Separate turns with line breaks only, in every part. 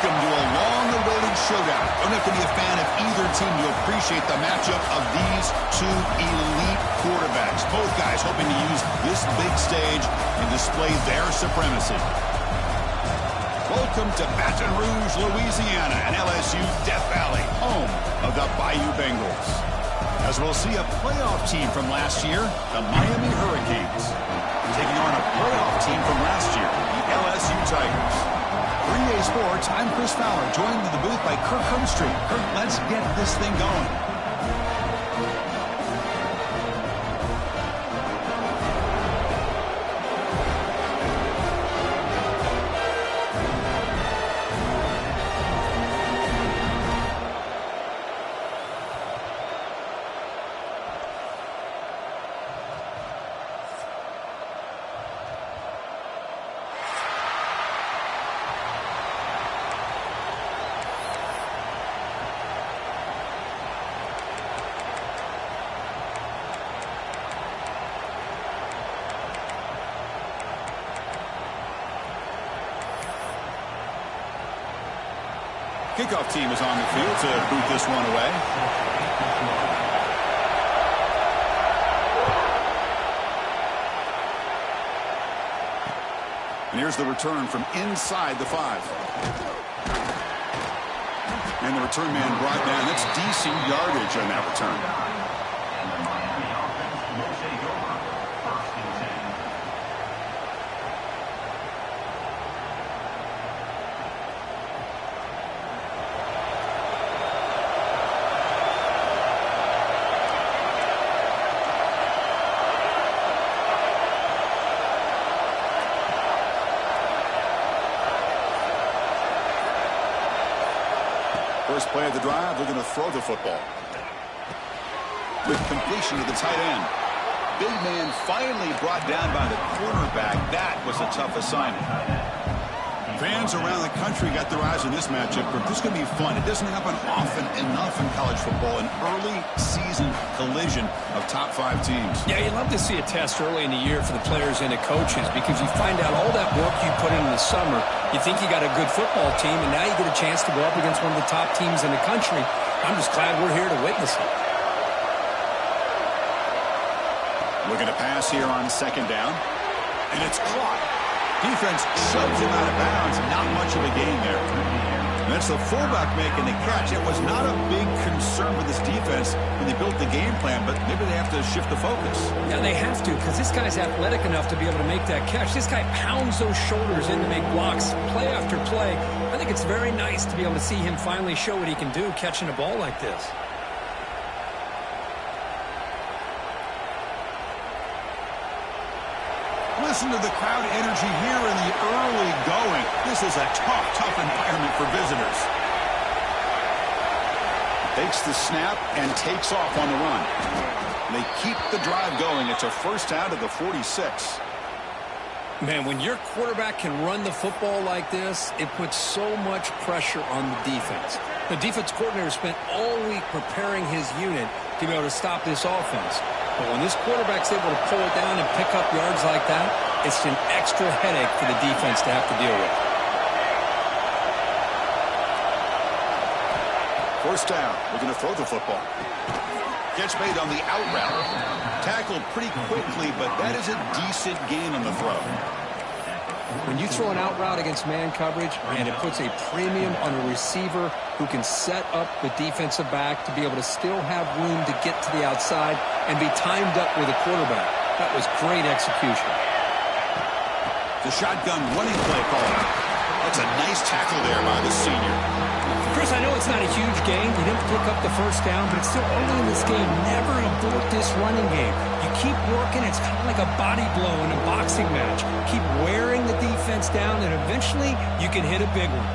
Welcome to a long-awaited showdown. Don't have to be a fan of either team to appreciate the matchup of these two elite quarterbacks. Both guys hoping to use this big stage and display their supremacy. Welcome to Baton Rouge, Louisiana, and LSU Death Valley, home of the Bayou Bengals. As we'll see a playoff team from last year, the Miami Hurricanes, taking on a playoff team from last year, the LSU Tigers. 3A Sports, I'm Chris Fowler, joined in the booth by Kirk Hermstreet. Kirk, let's get this thing going. Kickoff team is on the field to boot this one away. And here's the return from inside the 5. And the return man brought down. That's decent yardage on that return. First play of the drive, they're going to throw the football. With completion to the tight end. Big man finally brought down by the cornerback. That was a tough assignment. Fans around the country got their eyes on this matchup. This is going to be fun. It doesn't happen often enough in college football. An early season collision of top 5 teams.
Yeah, you love to see a test early in the year for the players and the coaches because you find out all that work you put in the summer. You think you got a good football team, and now you get a chance to go up against one of the top teams in the country. I'm just glad we're here to witness it.
Looking to pass here on second down. And it's caught. Defense shoves him out of bounds. Not much of a gain there. And that's the fullback making the catch. It was not a big concern with this defense when they built the game plan, but maybe they have to shift the focus.
Yeah, they have to, because this guy's athletic enough to be able to make that catch. This guy pounds those shoulders in to make blocks play after play. I think it's very nice to be able to see him finally show what he can do catching a ball like this.
Listen to the crowd energy here in the early going. This is a tough environment for visitors. Takes the snap and takes off on the run. They keep the drive going. It's a first down to the 46.
Man, when your quarterback can run the football like this, it puts so much pressure on the defense. The defense coordinator spent all week preparing his unit to be able to stop this offense. But when this quarterback's able to pull it down and pick up yards like that, it's an extra headache for the defense to have to deal with.
First down. We're going to throw the football. Catch made on the out route. Tackled pretty quickly, but that is a decent gain on the throw.
When you throw an out route against man coverage, and it puts a premium on a receiver who can set up the defensive back to be able to still have room to get to the outside and be timed up with a quarterback. That was great execution.
The shotgun running play call. That's a nice tackle there by the senior.
Chris, I know it's not a huge gain. You didn't pick up the first down, but it's still early in this game. Never abort this running game. You keep working. It's kind of like a body blow in a boxing match. Keep wearing the defense down, and eventually you can hit a big one.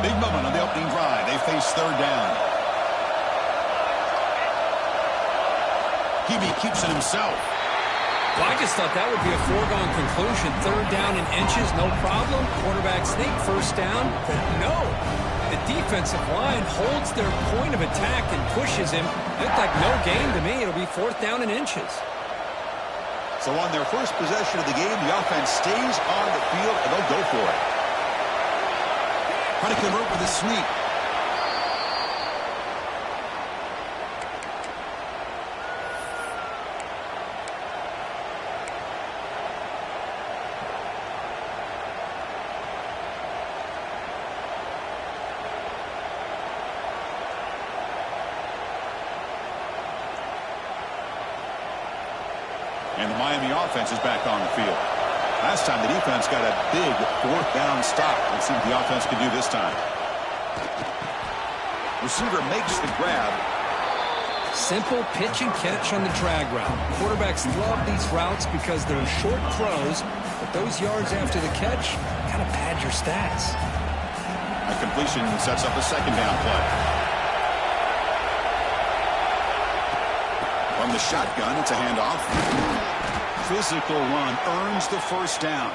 Big moment on the opening drive. They face third down. Hebe keeps it himself.
Well, I just thought that would be a foregone conclusion. Third down in inches, no problem. Quarterback sneak, first down. But no. The defensive line holds their point of attack and pushes him. Looked like no gain to me. It'll be fourth down in inches.
So on their first possession of the game, the offense stays on the field, and they'll go for it.
Trying to convert with a sweep.
And the Miami offense is back on the field. Last time the defense got a big fourth down stop. Let's see what the offense can do this time. Receiver makes the grab.
Simple pitch and catch on the drag route. Quarterbacks love these routes because they're short throws, but those yards after the catch kind of pad your stats.
A completion sets up a second down play. From the shotgun, it's a handoff. Physical run earns the first down.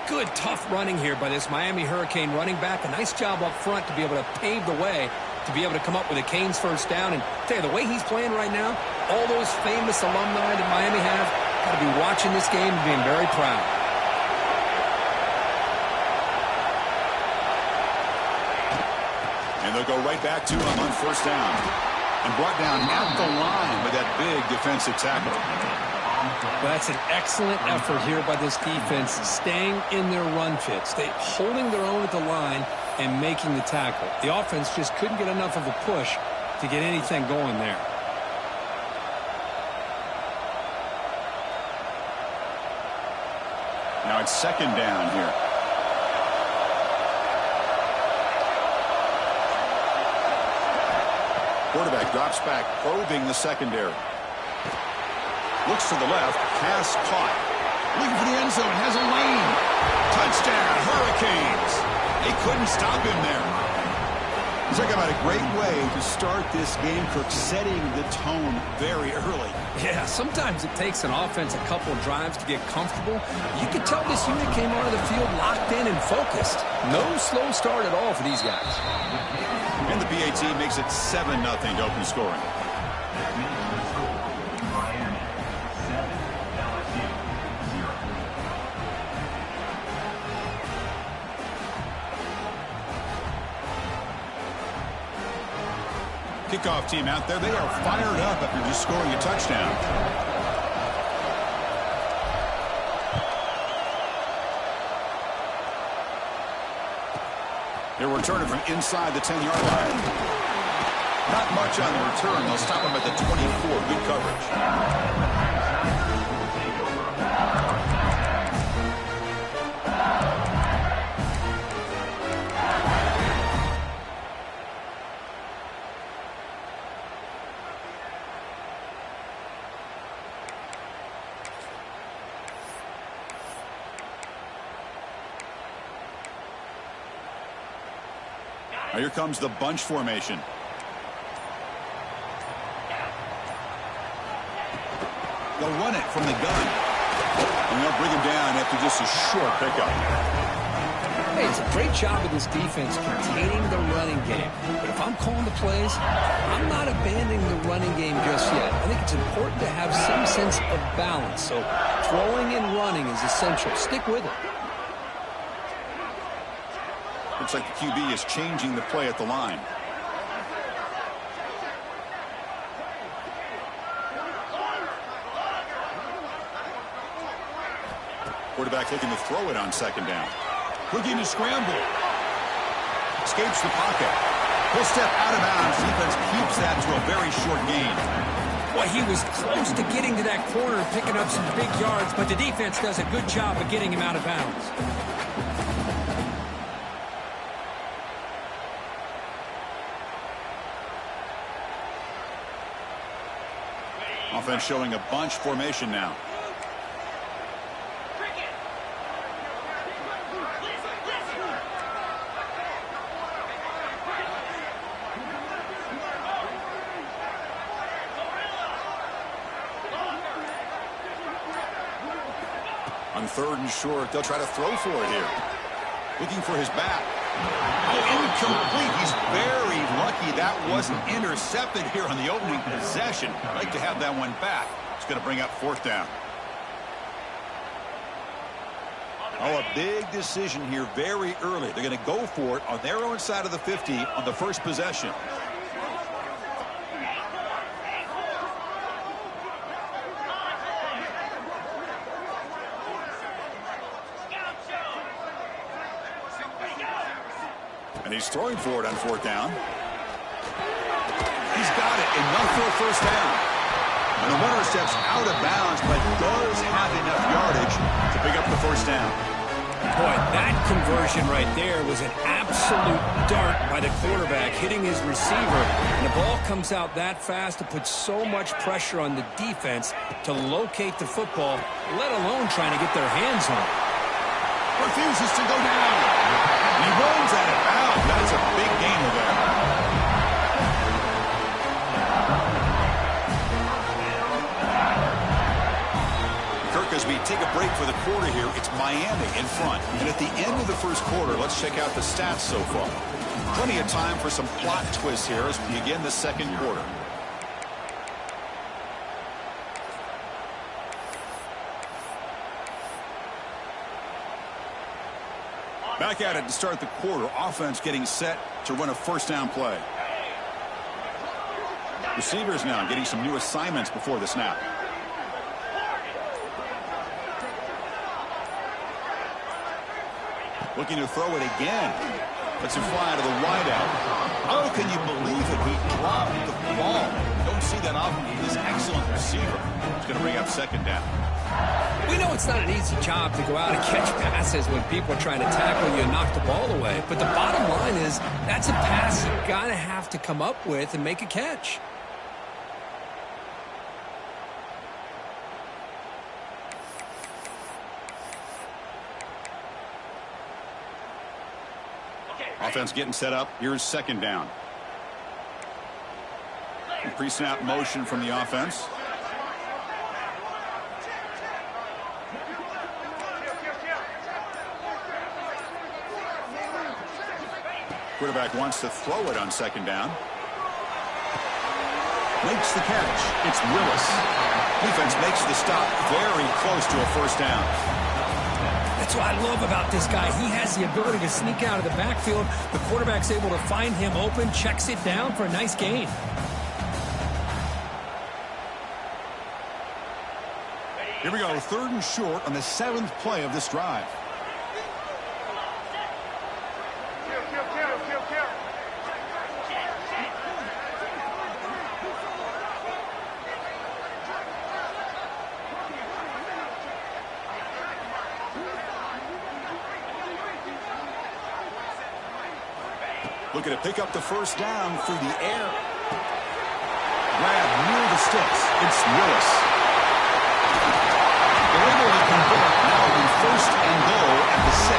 Good, tough running here by this Miami Hurricane running back. A nice job up front to be able to pave the way to be able to come up with a Canes first down. And tell you, the way he's playing right now, all those famous alumni that Miami have got to be watching this game and being very proud.
And they'll go right back to him on first down. And brought down at the line with that big defensive tackle.
Well, that's an excellent effort here by this defense, staying in their run fits. They holding their own at the line and making the tackle. The offense just couldn't get enough of a push to get anything going there.
Now it's second down here. Quarterback drops back, probing the secondary. Looks to the left, pass caught. Looking for the end zone, has a lane. Touchdown, Hurricanes. They couldn't stop him there. Talk about a great way to start this game, Kirk, setting the tone very early.
Yeah, sometimes it takes an offense a couple of drives to get comfortable. You could tell this unit came onto the field locked in and focused. No slow start at all for these guys.
And the PAT makes it 7-0 to open scoring. Kickoff team out there. They are fired up after just scoring a touchdown. They're returning from inside the 10-yard line. Not much on the return. They'll stop him at the 24. Good coverage. Now here comes the bunch formation. They'll run it from the gun. And they'll bring him down after just a short pickup.
Hey, it's a great job of this defense containing the running game. But if I'm calling the plays, I'm not abandoning the running game just yet. I think it's important to have some sense of balance. So throwing and running is essential. Stick with it.
Looks like the QB is changing the play at the line. Quarterback looking to throw it on second down. Looking to scramble. Escapes the pocket. He'll step out of bounds. Defense keeps that to a very short gain.
Well, he was close to getting to that corner and picking up some big yards, but the defense does a good job of getting him out of bounds.
Offense showing a bunch formation now. On third and short, they'll try to throw for it here. Looking for his back. Oh, incomplete. He's very lucky that wasn't intercepted here on the opening possession. I'd like to have that one back. It's going to bring up fourth down. Oh, a big decision here very early. They're going to go for it on their own side of the 50 on the first possession. And he's throwing for it on fourth down. He's got it. Enough for a first down. And the runner steps out of bounds, but does have enough yardage to pick up the first down.
Boy, that conversion right there was an absolute dart by the quarterback hitting his receiver. And the ball comes out that fast. It puts so much pressure on the defense to locate the football, let alone trying to get their hands on it.
Refuses to go down. He runs out of bounds. That's a big gain of that. As we take a break for the quarter here, it's Miami in front. And at the end of the first quarter, let's check out the stats so far. Plenty of time for some plot twists here as we begin the second quarter. Back at it to start the quarter. Offense getting set to run a first down play. Receivers now getting some new assignments before the snap. Looking to throw it again. Lets it fly to the wideout. Oh, can you believe it? He dropped the ball. Don't see that often with this excellent receiver. He's going to bring up second down.
We know it's not an easy job to go out and catch passes when people are trying to tackle you and knock the ball away. But the bottom line is that's a pass you're going to have to come up with and make a catch.
Offense getting set up. Here's second down. Pre-snap motion from the offense. Quarterback wants to throw it on second down. Makes the catch. It's Willis. Defense makes the stop very close to a first down.
That's what I love about this guy. He has the ability to sneak out of the backfield. The quarterback's able to find him open, checks it down for a nice gain.
Here we go, third and short on the 7th play of this drive. Looking to pick up the first down through the air. Grab near the sticks. It's Willis. They're able to convert now on first and goal at the 6.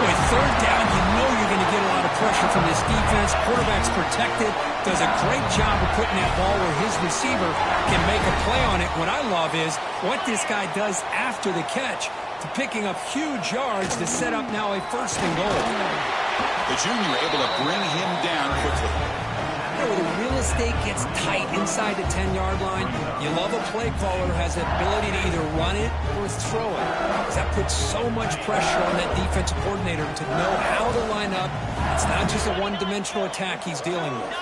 With third down, you know you're going to get a lot of pressure from this defense. Quarterback's protected. Does a great job of putting that ball where his receiver can make a play on it. What I love is what this guy does after the catch to picking up huge yards to set up now a first and goal.
The junior able to bring him down quickly.
You know, where the real estate gets tight inside the 10-yard line, you love a play caller who has the ability to either run it or throw it. Because that puts so much pressure on that defensive coordinator to know how to line up. It's not just a one-dimensional attack he's dealing with.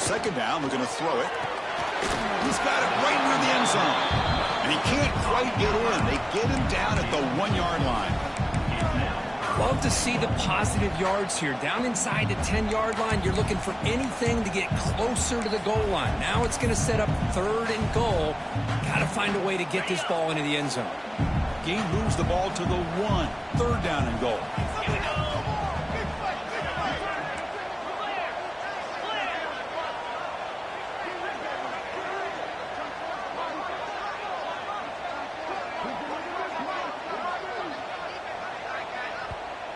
Second down, we're going to throw it. He's got it right near the end zone. And he can't quite get in. They get him down at the 1-yard line.
Love to see the positive yards here. Down inside the 10-yard line, you're looking for anything to get closer to the goal line. Now it's going to set up third and goal. Got to find a way to get this ball into the end zone.
Gain moves the ball to the 1. Third down and goal.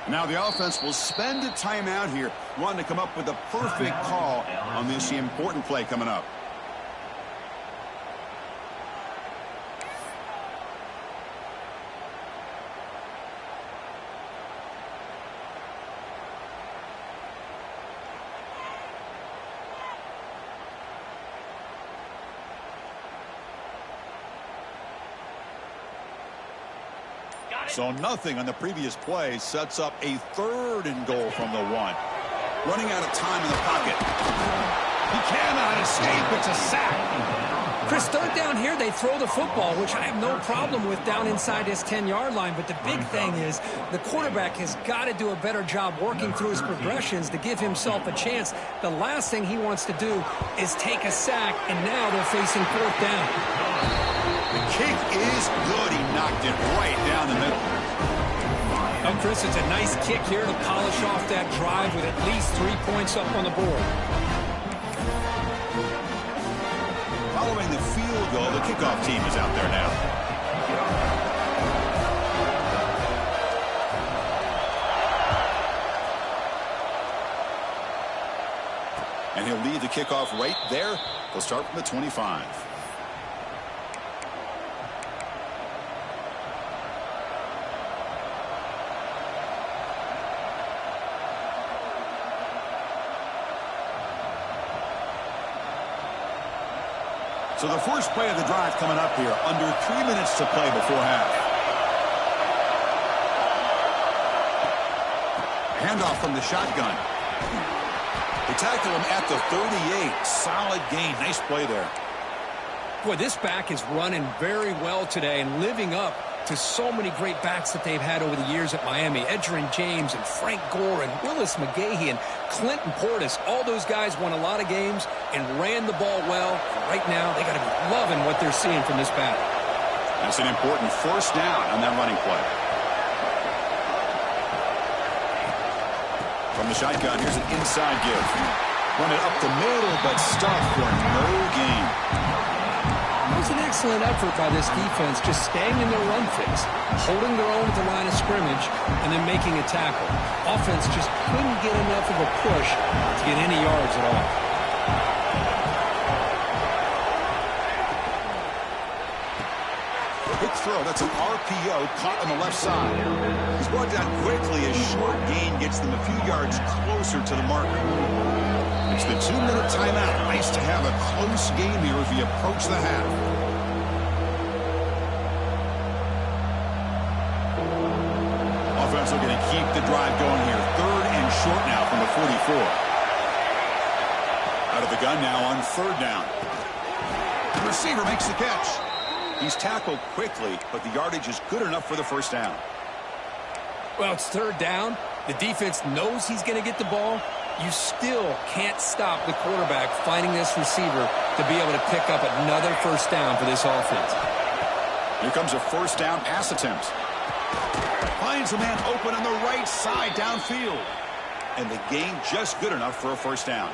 Now the offense will spend a timeout here, wanting to come up with a perfect call on this important play coming up. So nothing on the previous play sets up a 3rd and goal from the 1. Running out of time in the pocket. He cannot escape. It's a sack.
Chris, 3rd down here, they throw the football, which I have no problem with down inside his 10-yard line. But the big thing is the quarterback has got to do a better job working through his progressions to give himself a chance. The last thing he wants to do is take a sack, and now they're facing 4th down.
The kick is good. He knocked it right down the middle.
Oh, Chris, it's a nice kick here to polish off that drive with at least 3 points up on the board.
Following the field goal, the kickoff team is out there now. And he'll leave the kickoff right there. He'll start from the 25. So the first play of the drive coming up here, under 3 minutes to play before half. Handoff from the shotgun. They tackle him at the 38. Solid gain. Nice play there.
Boy, this back is running very well today and living up to so many great backs that they've had over the years at Miami. Edgerrin James and Frank Gore and Willis McGahee and Clinton Portis. All those guys won a lot of games and ran the ball well. And right now, they got to be loving what they're seeing from this back.
That's an important 1st down on that running play. From the shotgun, here's an inside give. Run it up the middle, but stopped for no gain.
It was an excellent effort by this defense, just staying in their run fix, holding their own at the line of scrimmage, and then making a tackle. Offense just couldn't get enough of a push to get any yards at all.
Quick throw. That's an RPO caught on the left side. He's brought down quickly. A short gain gets them a few yards closer to the marker. It's the 2-minute timeout. Nice to have a close game here as we approach the half. Offense looking to keep the drive going here. 3rd and short now from the 44. Out of the gun now on 3rd down. The receiver makes the catch. He's tackled quickly, but the yardage is good enough for the 1st down.
Well, it's 3rd down. The defense knows he's going to get the ball. You still can't stop the quarterback finding this receiver to be able to pick up another 1st down for this offense.
Here comes a 1st down pass attempt. Finds a man open on the right side downfield. And the gain just good enough for a 1st down.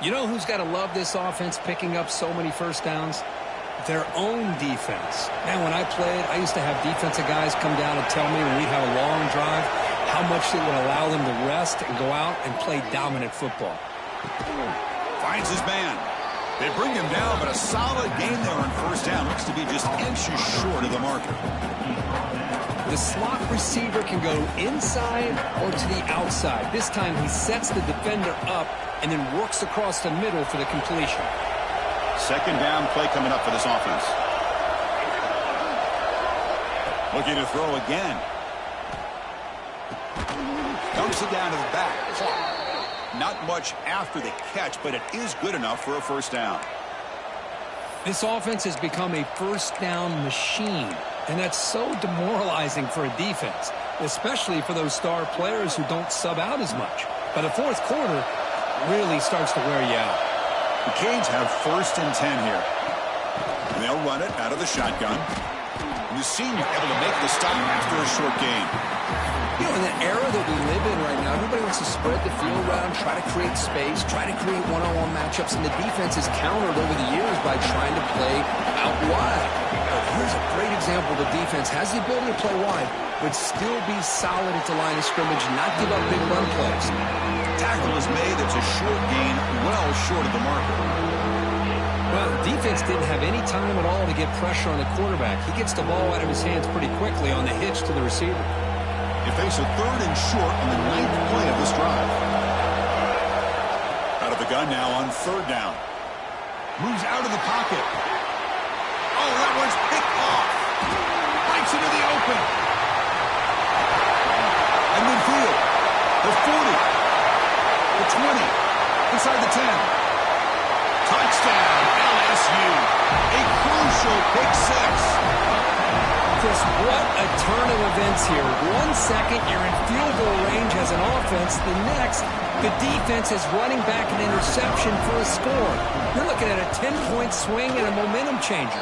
You know who's got to love this offense picking up so many 1st downs? Their own defense. Man, when I played, I used to have defensive guys come down and tell me when we'd have a long drive how much it would allow them to rest and go out and play dominant football.
Finds his man. They bring him down, but a solid gain there on 1st down. Looks to be just inches short of the marker.
The slot receiver can go inside or to the outside. This time he sets the defender up and then works across the middle for the completion.
2nd down play coming up for this offense. Looking to throw again. Dumps it down to the back. Not much after the catch, but it is good enough for a 1st down.
This offense has become a 1st down machine, and that's so demoralizing for a defense, especially for those star players who don't sub out as much. By the 4th quarter, it really starts to wear you out.
The Canes have 1st and 10 here. And they'll run it out of the shotgun. And the senior able to make the stop after a short gain.
You know, in the era that we live in right now, everybody wants to spread the field around, try to create space, try to create one-on-one matchups, and the defense is countered over the years by trying to play out wide. Here's a great example. The defense has the ability to play wide, but still be solid at the line of scrimmage, not give up big run plays.
Tackle is made. It's a short gain, well short of the marker.
Well, the defense didn't have any time at all to get pressure on the quarterback. He gets the ball out of his hands pretty quickly on the hitch to the receiver.
You face a 3rd and short on the 9th play of this drive. Out of the gun now on 3rd down. Moves out of the pocket. Oh, that one's picked off. Bites into the open open. And midfield. The 40. The 20. Inside the 10. Touchdown, LSU. A crucial pick six.
Chris, what a turn of events here. 1 second, you're in field goal range as an offense. The next, the defense is running back an interception for a score. You're looking at a 10-point swing and a momentum changer.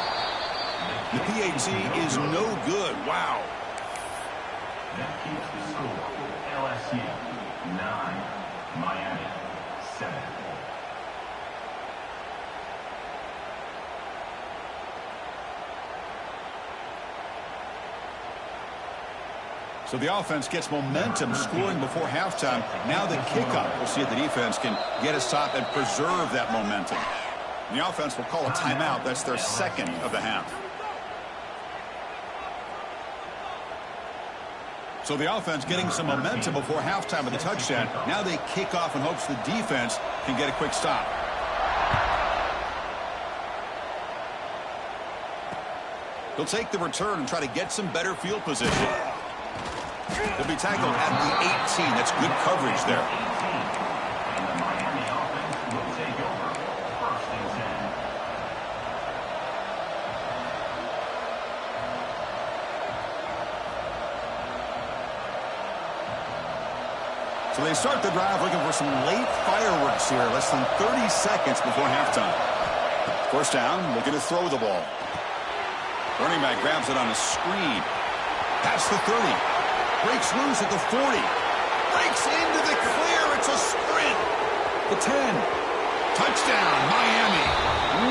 The PAT is no good. Wow.
That keeps the score. LSU 9, Miami 7.
So the offense gets momentum scoring before halftime. Now the kickoff. We'll see if the defense can get a stop and preserve that momentum. And the offense will call a timeout. That's their second of the half. So the offense getting some momentum before halftime with the touchdown. Now they kick off in hopes the defense can get a quick stop. He'll take the return and try to get some better field position. He'll be tackled at the 18. That's good coverage there.
And the Miami offense will take over. 1st and 10.
So they start the drive looking for some late fireworks here. Less than 30 seconds before halftime. First down, looking to throw the ball. Running back grabs it on a screen. Past the 30. Breaks loose at the 40. Breaks into the clear. It's a sprint. The 10. Touchdown, Miami.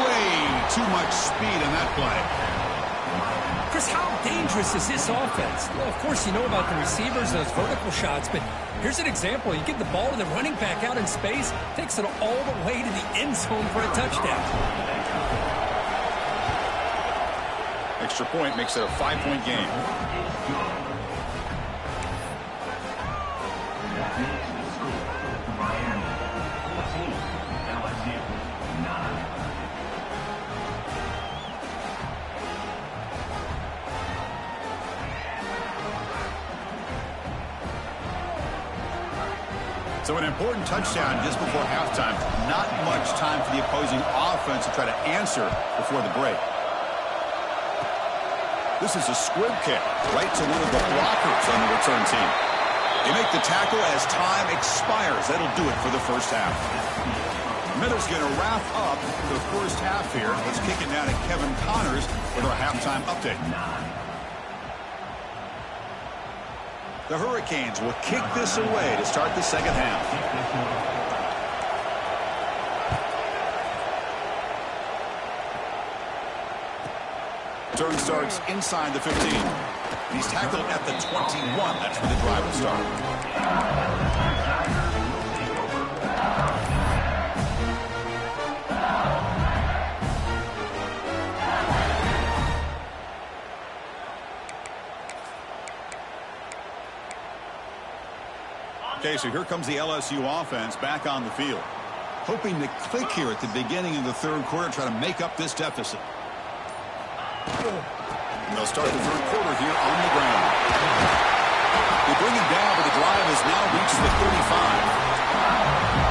Way too much speed in that play.
Chris, how dangerous is this offense? Well, of course, you know about the receivers, those vertical shots, but here's an example. You get the ball to the running back out in space, takes it all the way to the end zone for a touchdown.
Extra point makes it a 5-point game.
That makes the score. Miami 14, LSU 9.
So an important touchdown just before halftime. Not much time for the opposing offense to try to answer before the break. This is a squib kick right to one of the blockers on the return team. They make the tackle as time expires. That'll do it for the first half. Miller's going to wrap up the first half here. Let's kick it down to Kevin Connors with our halftime update. The Hurricanes will kick this away to start the second half. Turn starts inside the 15. He's tackled at the 21. That's where the drive will start. Okay, so here comes the LSU offense back on the field. Hoping to click here at the beginning of the third quarter, try to make up this deficit. And they'll start the third quarter here on the ground. They bring him down, but the drive has now reached the 35.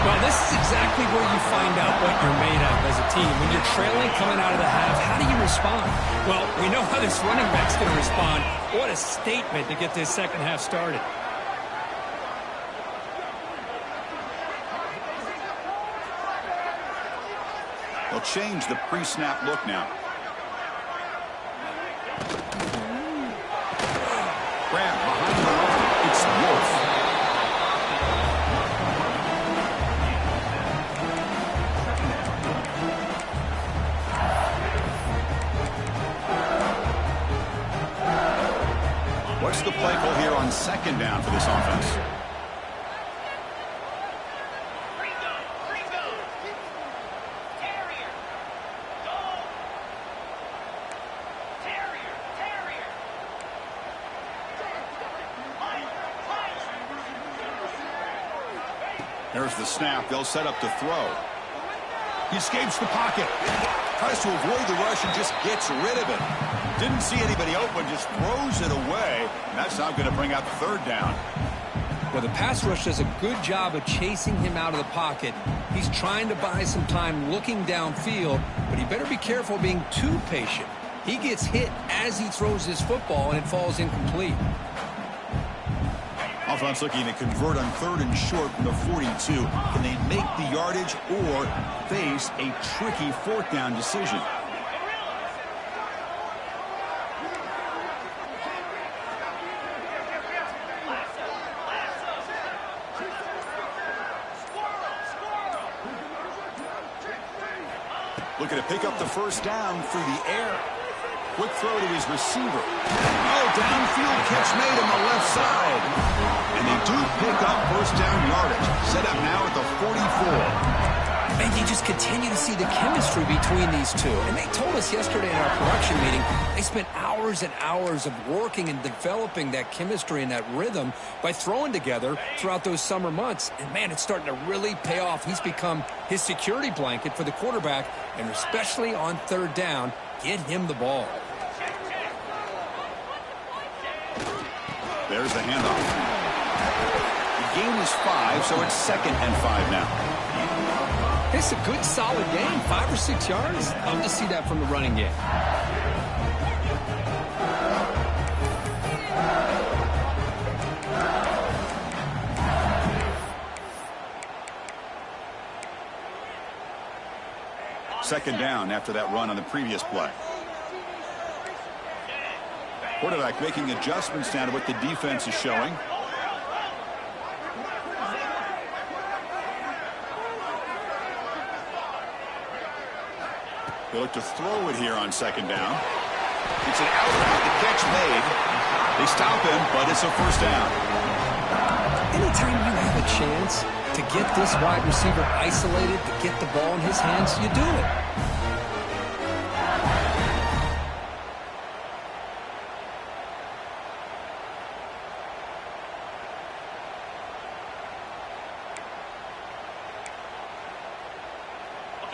Well, this is exactly where you find out what you're made of as a team. When you're trailing coming out of the half, how do you respond? Well, we know how this running back's going to respond. What a statement to get this second half started.
They'll change the pre-snap look now. Grab behind the line. It's Wolf. What's the play call here on second down for this offense? There's the snap. They'll set up to throw. He escapes the pocket. Tries to avoid the rush and just gets rid of it. Didn't see anybody open, just throws it away. And that's not going to bring out the third down.
Well, the pass rush does a good job of chasing him out of the pocket. He's trying to buy some time looking downfield, but he better be careful being too patient. He gets hit as he throws his football, and it falls incomplete.
Offense looking to convert on 3rd and short from the 42. Can they make the yardage or face a tricky 4th down decision? Looking to pick up the first down through the air. Quick throw to his receiver. Oh, downfield catch made on the left side. And they do pick up first down yardage. Set up now at the 44.
And you just continue to see the chemistry between these two. And they told us yesterday in our production meeting, they spent hours and hours of working and developing that chemistry and that rhythm by throwing together throughout those summer months. And, man, it's starting to really pay off. He's become his security blanket for the quarterback, and especially on 3rd down, get him the ball.
There's the handoff. The gain is 5, so it's 2nd and 5 now.
It's a good, solid game. 5 or 6 yards. Love to see that from the running game.
Second down after that run on the previous play. Quarterback making adjustments down to what the defense is showing. They look to throw it here on 2nd down. It's an out route. The catch made. They stop him, but it's a first down.
Anytime you have a chance to get this wide receiver isolated, to get the ball in his hands, you do it.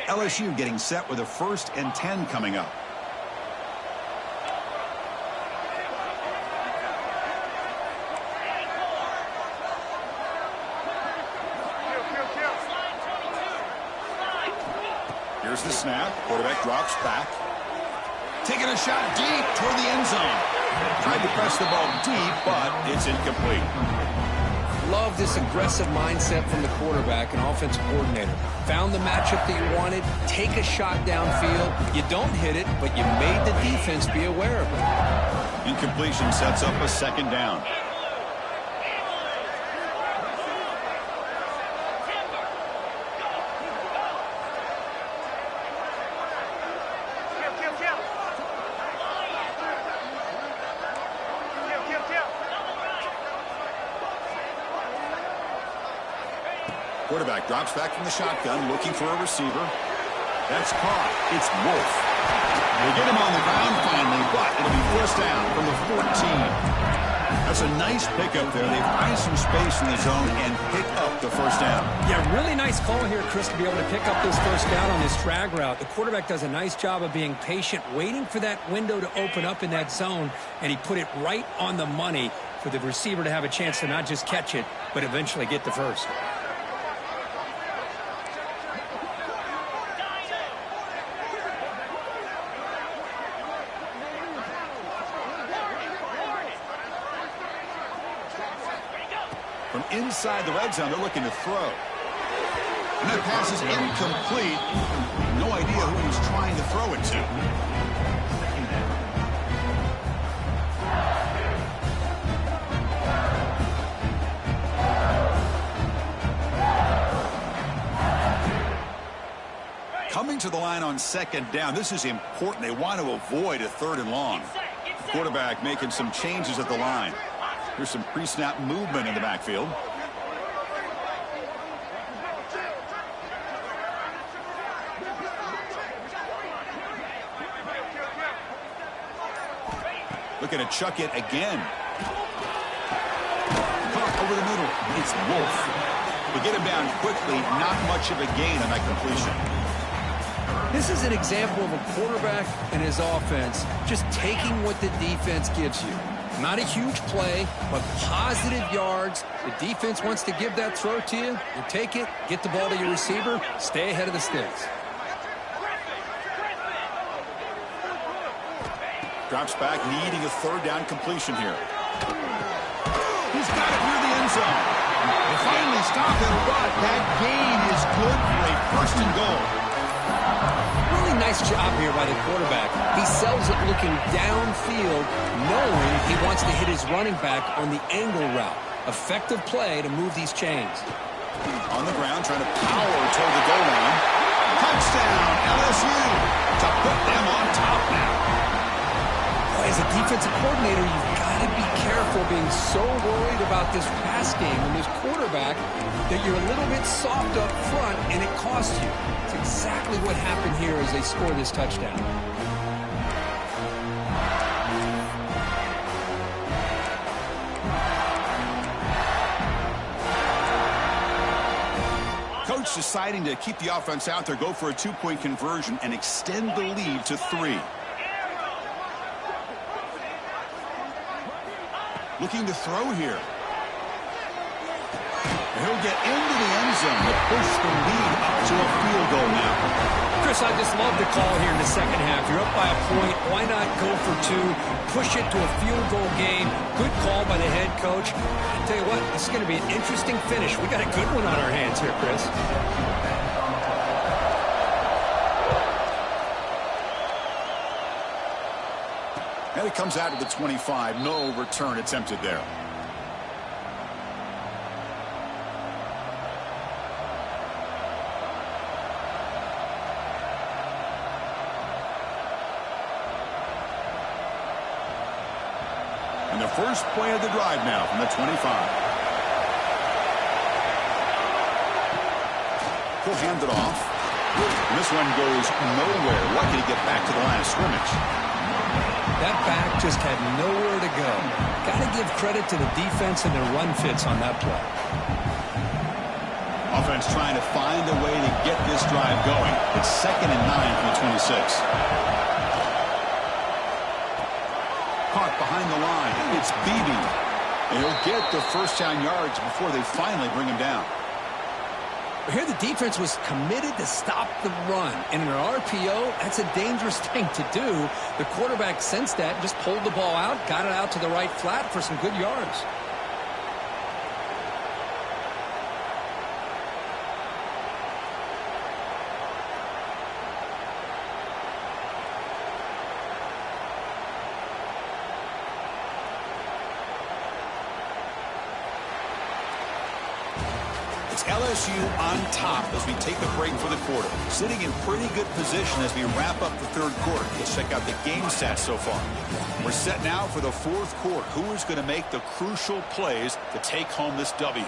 LSU getting set with a 1st and 10 coming up. Here's the snap. Quarterback drops back. Taking a shot deep toward the end zone. Tried to press the ball deep, but it's incomplete.
Love this aggressive mindset from the quarterback and offensive coordinator. Found the matchup that you wanted. Take a shot downfield. You don't hit it, but you made the defense be aware of it.
Incompletion sets up a 2nd down. Quarterback drops back from the shotgun, looking for a receiver. That's caught. It's Wolf. They get him on the ground finally, but it'll be first down from the 14. That's a nice pickup there. They find some space in the zone and pick up the first down.
Yeah, really nice call here, Chris, to be able to pick up this first down on this drag route. The quarterback does a nice job of being patient, waiting for that window to open up in that zone, and he put it right on the money for the receiver to have a chance to not just catch it, but eventually get the first.
From inside the red zone, they're looking to throw. And that pass is incomplete. No idea who he's trying to throw it to. Coming to the line on 2nd down. This is important. They want to avoid a 3rd and long. The quarterback making some changes at the line. Here's some pre-snap movement in the backfield. Looking to chuck it again. Caught over the middle. It's Wolf. They get him down quickly. Not much of a gain on that completion.
This is an example of a quarterback and his offense just taking what the defense gives you. Not a huge play, but positive yards. The defense wants to give that throw to you. You take it, get the ball to your receiver, stay ahead of the sticks.
Drops back, needing a third down completion here. He's got it near the end zone. They finally stop it, but that gain is good for a first and goal.
Really nice job here by the quarterback. He sells it looking downfield, knowing he wants to hit his running back on the angle route. Effective play to move these chains.
On the ground, trying to power toward the goal line. Touchdown, LSU, to put them on top now.
As a defensive coordinator, you've got to be careful being so worried about this pass game and this quarterback that you're a little bit soft up front and it costs you. It's exactly what happened here as they score this touchdown.
Coach deciding to keep the offense out there, go for a two-point conversion and extend the lead to 3. Looking to throw here. He'll get into the end zone to push the lead up to a field goal now.
Chris, I just love the call here in the second half. You're up by a point. Why not go for 2? Push it to a field goal game. Good call by the head coach. I'll tell you what, this is going to be an interesting finish. We got a good one on our hands here, Chris.
And it comes out to the 25. No return attempted there. And the first play of the drive now from the 25. He'll hand it off. And this one goes nowhere. Lucky to get back to the line of scrimmage.
That back just had nowhere to go. Got to give credit to the defense and their run fits on that play.
Offense trying to find a way to get this drive going. It's 2nd and 9 from the 26. Caught behind the line. It's Beebe. And he'll get the first down yards before they finally bring him down.
Here the defense was committed to stop the run. And in an RPO, that's a dangerous thing to do. The quarterback sensed that, just pulled the ball out, got it out to the right flat for some good yards.
It's LSU on top as we take a break for the quarter. Sitting in pretty good position as we wrap up the third quarter. Let's check out the game stats so far. We're set now for the fourth quarter. Who is going to make the crucial plays to take home this W?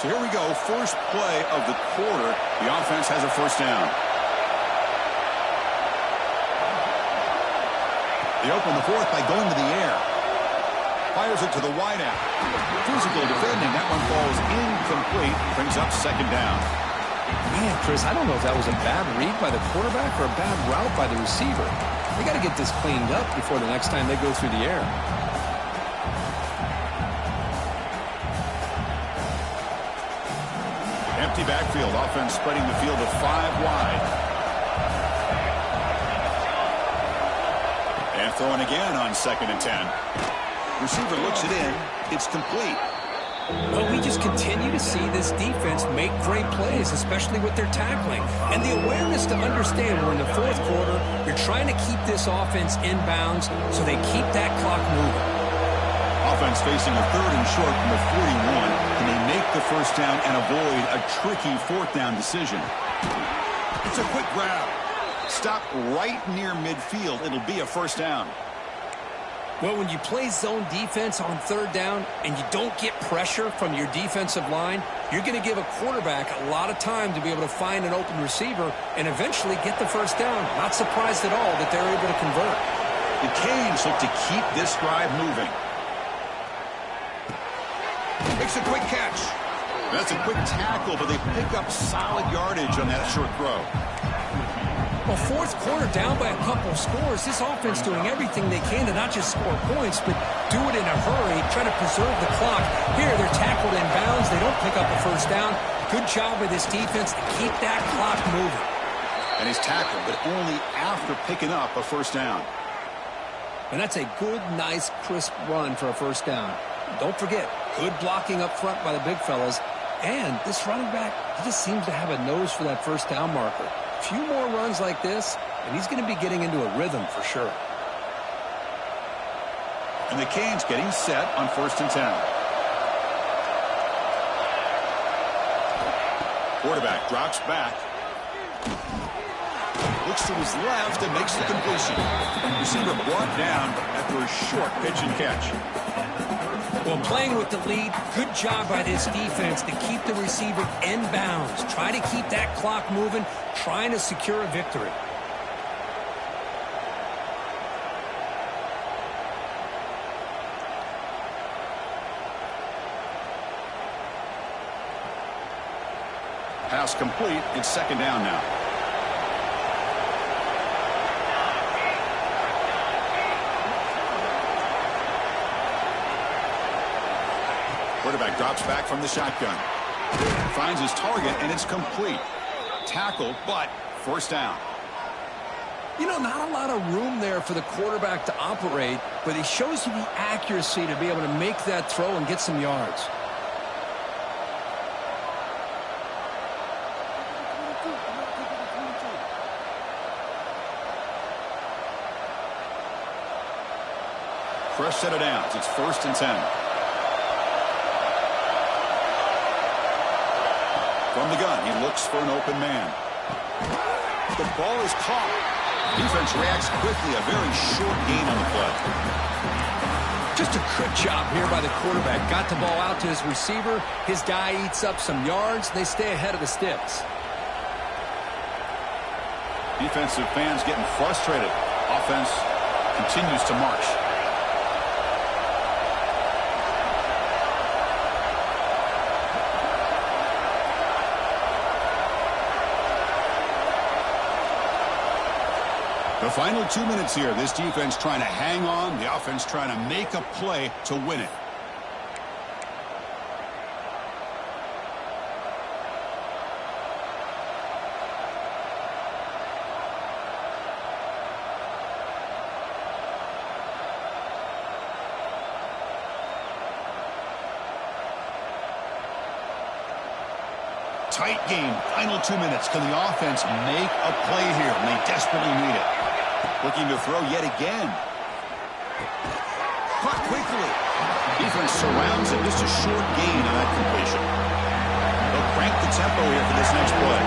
So here we go. First play of the quarter. The offense has a first down. They open the fourth by going to the air. Fires it to the wideout. Physical defending. That one falls incomplete. Brings up second down.
Man, Chris, I don't know if that was a bad read by the quarterback or a bad route by the receiver. They got to get this cleaned up before the next time they go through the air.
Empty backfield. Offense spreading the field of 5 wide. And throwing again on 2nd and 10. Receiver looks it in. It's complete.
Well, we just continue to see this defense make great plays, especially with their tackling. And the awareness to understand we're in the fourth quarter, you're trying to keep this offense in bounds so they keep that clock moving.
Offense facing a 3rd and short from the 41. Can they make the first down and avoid a tricky 4th down decision? It's a quick grab. Stop right near midfield. It'll be a first down.
Well, when you play zone defense on 3rd down and you don't get pressure from your defensive line, you're going to give a quarterback a lot of time to be able to find an open receiver and eventually get the first down. Not surprised at all that they're able to convert.
The Canes look to keep this drive moving. Makes a quick catch. That's a quick tackle, but they pick up solid yardage on that short throw.
Well, fourth quarter down by a couple scores. This offense doing everything they can to not just score points, but do it in a hurry, try to preserve the clock. Here, they're tackled in bounds. They don't pick up a first down. Good job by this defense to keep that clock moving.
And he's tackled, but only after picking up a first down.
And that's a good, nice, crisp run for a first down. Don't forget, good blocking up front by the big fellas. And this running back, he just seems to have a nose for that first down marker. A few more runs like this, and he's going to be getting into a rhythm for sure.
And the Canes getting set on 1st and 10. Quarterback drops back. Looks to his left and makes the completion. Receiver brought down after a short pitch and catch.
Well, playing with the lead, good job by this defense to keep the receiver in bounds. Try to keep that clock moving, trying to secure a victory.
Pass complete. It's 2nd down now. Quarterback drops back from the shotgun. Finds his target, and it's complete. Tackle, but first down.
You know, not a lot of room there for the quarterback to operate, but he shows you the accuracy to be able to make that throw and get some yards.
Fresh set of downs. It's 1st and 10. From the gun, he looks for an open man. The ball is caught. Defense reacts quickly. A very short gain on the play.
Just a good job here by the quarterback. Got the ball out to his receiver. His guy eats up some yards. They stay ahead of the sticks.
Defensive fans getting frustrated. Offense continues to march. The final 2 minutes here. This defense trying to hang on. The offense trying to make a play to win it. Tight game. Final 2 minutes. Can the offense make a play here? And they desperately need it. Looking to throw yet again. Caught quickly. Defense surrounds him. Just a short gain on that completion. They'll crank the tempo here for this next play.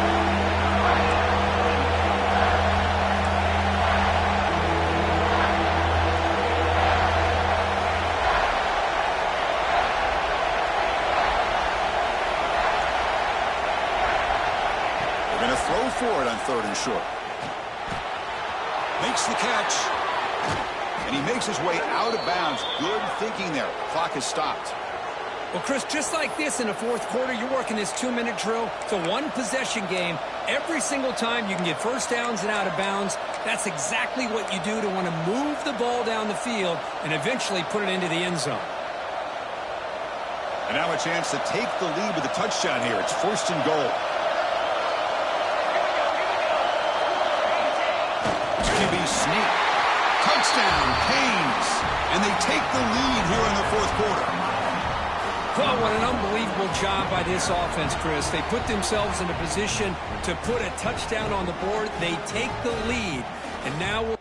They're going to throw for it on 3rd and short. Makes the catch. And he makes his way out of bounds. Good thinking there. Clock has stopped.
Well, Chris, just like this in the fourth quarter, you're working this 2-minute drill. It's a one-possession game. Every single time you can get first downs and out of bounds. That's exactly what you do to want to move the ball down the field and eventually put it into the end zone.
And now a chance to take the lead with a touchdown here. It's 1st and goal. QB sneak. Touchdown, Canes. And they take the lead here in the fourth quarter.
Well, what an unbelievable job by this offense, Chris. They put themselves in a position to put a touchdown on the board. They take the lead. And now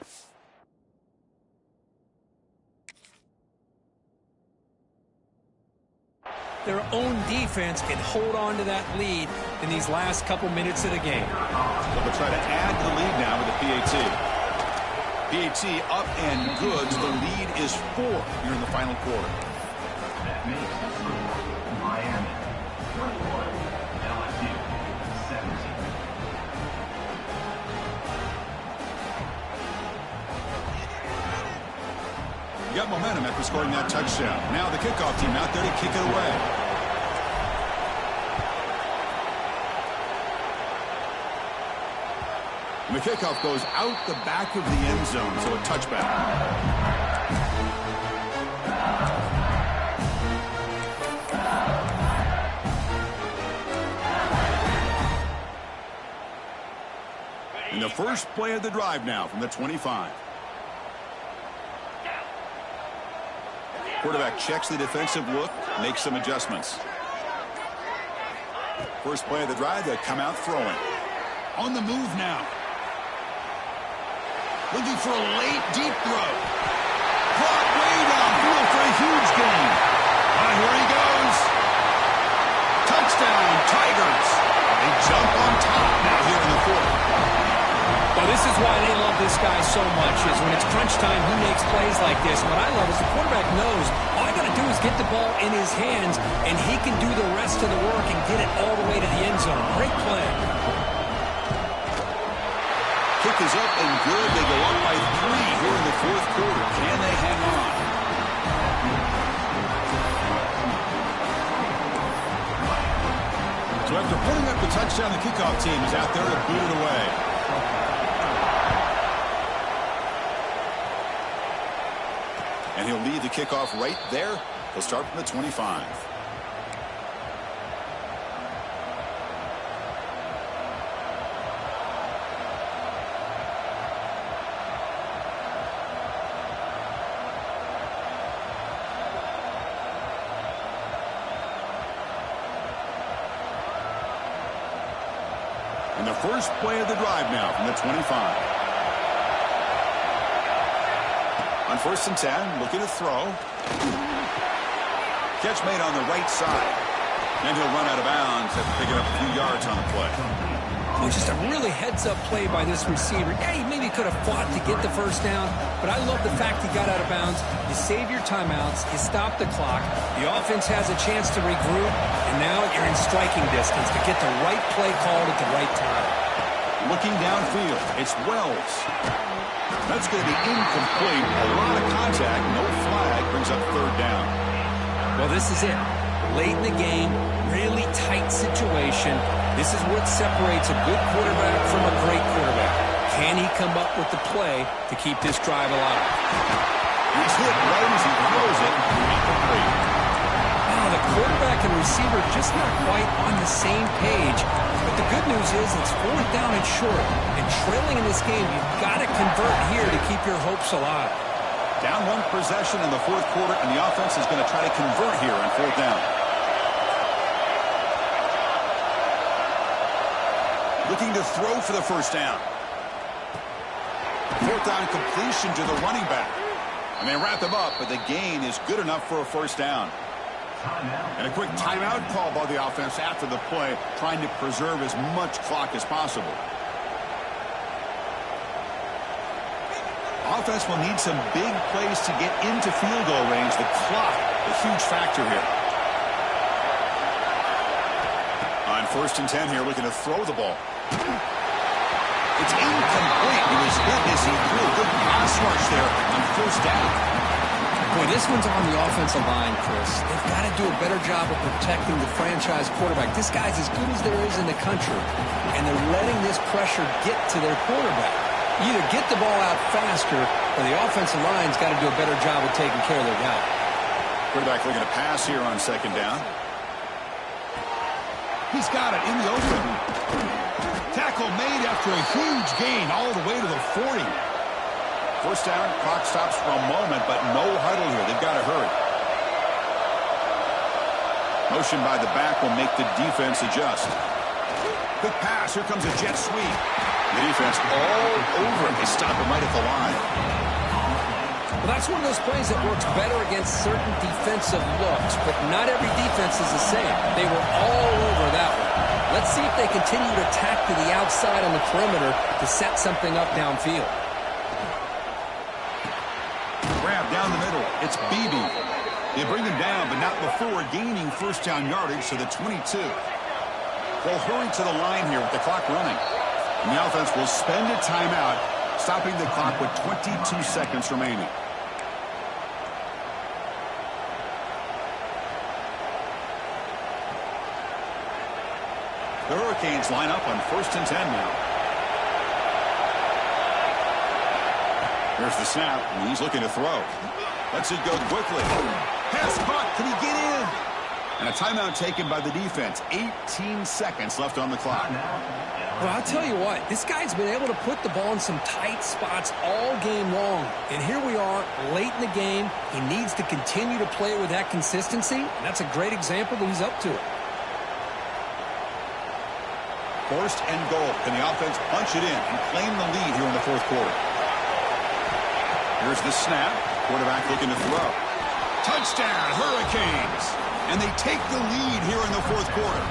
their own defense can hold on to that lead in these last couple minutes of the game.
So they'll try to add to the lead now with the PAT. PAT up and good. So the lead is 4 here in the final quarter.
That makes it through Miami 21, LSU 17.
You got momentum after scoring that touchdown. Now the kickoff team out there to kick it away. And the kickoff goes out the back of the end zone, so a touchback. And the first play of the drive now from the 25. Quarterback checks the defensive look, makes some adjustments. First play of the drive, they come out throwing. On the move now. Looking for a late, deep throw. Caught way downfield for a huge gain. Here he goes. Touchdown, Tigers. They jump on top now here in the fourth.
Well, this is why they love this guy so much, is when it's crunch time, he makes plays like this. What I love is the quarterback knows all I got to do is get the ball in his hands, and he can do the rest of the work and get it all the way to the end zone. Great play.
Kick is up and good. They go up by 3 here in the fourth quarter. Can they hang on? So after putting up the touchdown, the kickoff team is out there to boot it away. And he'll lead the kickoff right there. He'll start from the 25. And the first play of the drive now from the 25. On 1st and 10, looking to throw. Catch made on the right side. And he'll run out of bounds after picking up a few yards on the play.
Oh, just a really heads-up play by this receiver. Yeah, he maybe could have fought to get the first down, but I love the fact he got out of bounds. You save your timeouts, you stop the clock, the offense has a chance to regroup, and now you're in striking distance to get the right play called at the right time.
Looking downfield, it's Wells. That's going to be incomplete. A lot of contact, no flag, brings up 3rd down.
Well, this is it. Late in the game, really tight situation. This is what separates a good quarterback from a great quarterback. Can he come up with the play to keep this drive alive?
He's hit right as he throws it. Incomplete.
Wow, the quarterback and receiver just not quite on the same page. But the good news is it's 4th down and short. And trailing in this game, you've got to convert here to keep your hopes alive.
Down 1 possession in the 4th quarter, and the offense is going to try to convert here on 4th down. Looking to throw for the first down. 4th down completion to the running back. And they wrap him up, but the gain is good enough for a first down. And a quick timeout call by the offense after the play, trying to preserve as much clock as possible. Offense will need some big plays to get into field goal range. The clock, a huge factor here. On 1st and 10 here, looking to throw the ball. It's incomplete. He was hit as he threw a good pass rush there on 1st down.
Boy, this one's on the offensive line, Chris. They've got to do a better job of protecting the franchise quarterback. This guy's as good as there is in the country, and they're letting this pressure get to their quarterback. Either get the ball out faster, or the offensive line's got to do a better job of taking care of their guy.
Quarterback looking to pass here on 2nd down. He's got it in the open. Tackle made after a huge gain all the way to the 40. 1st down, clock stops for a moment, but no huddle here. They've got to hurry. Motion by the back will make the defense adjust. Quick pass. Here comes a jet sweep. The defense all over it. They stop him right at the line.
Well, that's one of those plays that works better against certain defensive looks, but not every defense is the same. They were all over that one. Let's see if they continue to attack to the outside on the perimeter to set something up downfield.
Grab down the middle. It's Beebe. They bring him down, but not before gaining 1st down yardage to the 22. They'll hurry to the line here with the clock running. And the offense will spend a timeout, stopping the clock with 22 seconds remaining. The Hurricanes line up on 1st and 10 now. Here's the snap, and he's looking to throw. Lets it go quickly. Pass caught. Can he get in? And a timeout taken by the defense. 18 seconds left on the clock.
Well, I'll tell you what, this guy's been able to put the ball in some tight spots all game long. And here we are, late in the game. He needs to continue to play with that consistency, and that's a great example that he's up to it.
First and goal. Can the offense punch it in and claim the lead here in the fourth quarter? Here's the snap. Quarterback looking to throw. Touchdown, Hurricanes. And they take the lead here in the fourth quarter.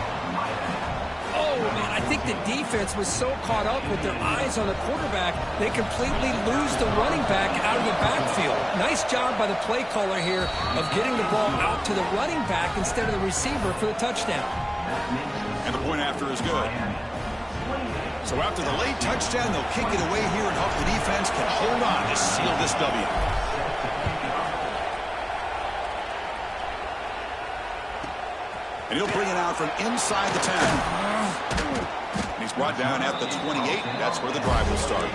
Oh, man, I think the defense was so caught up with their eyes on the quarterback, they completely lose the running back out of the backfield. Nice job by the play caller here of getting the ball out to the running back instead of the receiver for the touchdown.
And the point after is good. So after the late touchdown, they'll kick it away here and hope the defense can hold on to seal this W. And he'll bring it out from inside the 10. And he's brought down at the 28. That's where the drive will start.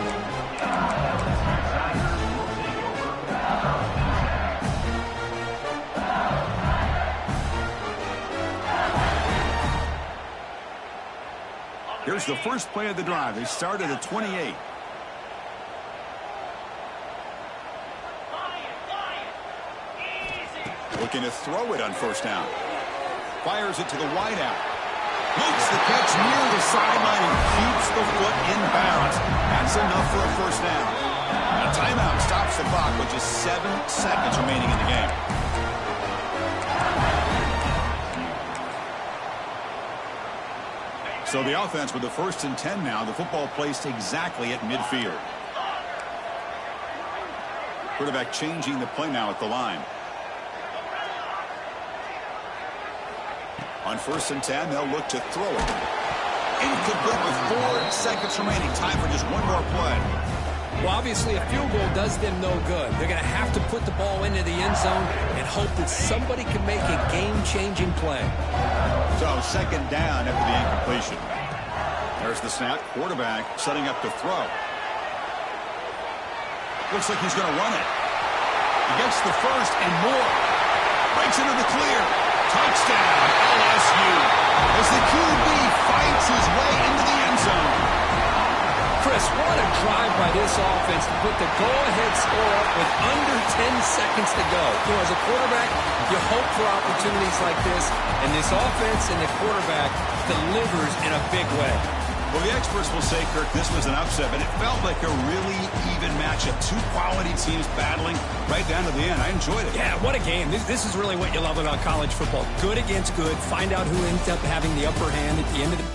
Here's the first play of the drive. They start at the 28. Looking to throw it on first down. Fires it to the wideout. Makes the catch near the sideline and keeps the foot in bounds. That's enough for a first down. A timeout stops the clock with just 7 seconds remaining in the game. So the offense with the 1st and 10 now. The football placed exactly at midfield. Quarterback changing the play now at the line. On 1st and 10, they'll look to throw it. Incomplete with 4 seconds remaining. Time for just one more play.
Well, obviously, a field goal does them no good. They're going to have to put the ball into the end zone and hope that somebody can make a game-changing play.
So, 2nd down after the incompletion. There's the snap. Quarterback setting up to throw. Looks like he's going to run it. He gets the first and more. Breaks into the clear. Touchdown, LSU. As the QB fights his way into the end zone.
Chris, what a drive by this offense to put the go-ahead score up with under 10 seconds to go. You know, as a quarterback, you hope for opportunities like this, and this offense and the quarterback delivers in a big way.
Well, the experts will say, Kirk, this was an upset, but it felt like a really even matchup. 2 quality teams battling right down to the end. I enjoyed it.
Yeah, what a game. This is really what you love about college football. Good against good. Find out who ends up having the upper hand at the end of the